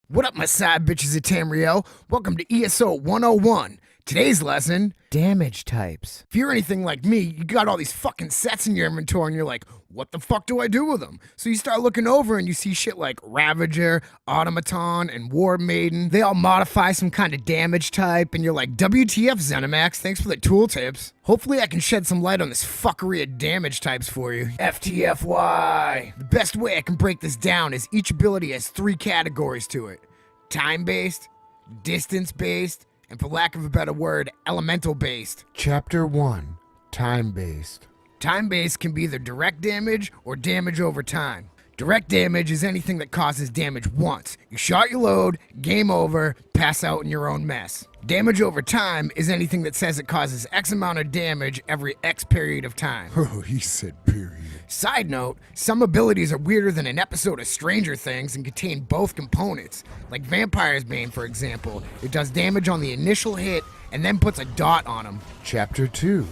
What up, my side bitches of Tamriel? Welcome to ESO 101. Today's lesson, damage types. If you're anything like me, you got all these fucking sets in your inventory and you're like, what the fuck do I do with them? So you start looking over and you see shit like Ravager, Automaton, and War Maiden. They all modify some kind of damage type and you're like, WTF Zenimax, thanks for the tooltips. Hopefully I can shed some light on this fuckery of damage types for you. FTFY. The best way I can break this down is each ability has 3 categories to it. Time-based, distance-based, and for lack of a better word, elemental-based. Chapter 1. Time-based. Time-based can be either direct damage or damage over time. Direct damage is anything that causes damage once. You shot your load, game over, pass out in your own mess. Damage over time is anything that says it causes X amount of damage every X period of time. Oh, he said period. Side note, some abilities are weirder than an episode of Stranger Things and contain both components. Like Vampire's Bane, for example. It does damage on the initial hit and then puts a dot on them. Chapter 2.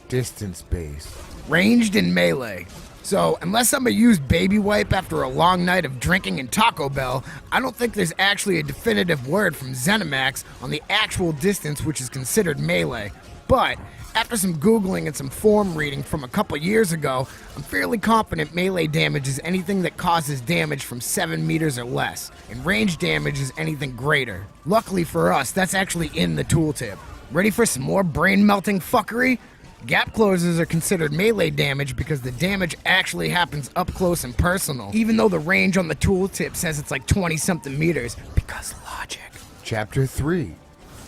Distance-based. Ranged and melee. So, unless I'm a used baby wipe after a long night of drinking and Taco Bell, I don't think there's actually a definitive word from Zenimax on the actual distance which is considered melee. But, after some Googling and some form reading from a couple years ago, I'm fairly confident melee damage is anything that causes damage from 7 meters or less, and range damage is anything greater. Luckily for us, that's actually in the tooltip. Ready for some more brain-melting fuckery? Gap closers are considered melee damage because the damage actually happens up close and personal, even though the range on the tooltip says it's like 20-something meters, because logic. Chapter 3.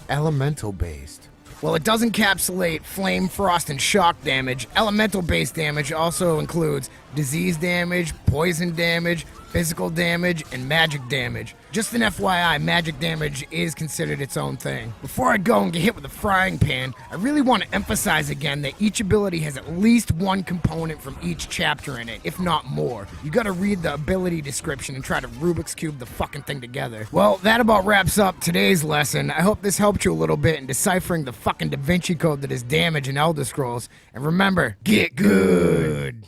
Elemental-based. While it does encapsulate flame, frost, and shock damage, elemental-based damage also includes disease damage, poison damage, physical damage, and magic damage. Just an FYI, magic damage is considered its own thing. Before I go and get hit with a frying pan, I really want to emphasize again that each ability has at least one component from each chapter in it, if not more. You gotta read the ability description and try to Rubik's Cube the fucking thing together. Well, that about wraps up today's lesson. I hope this helped you a little bit in deciphering the fucking Da Vinci Code that is damage in Elder Scrolls. And remember, get good!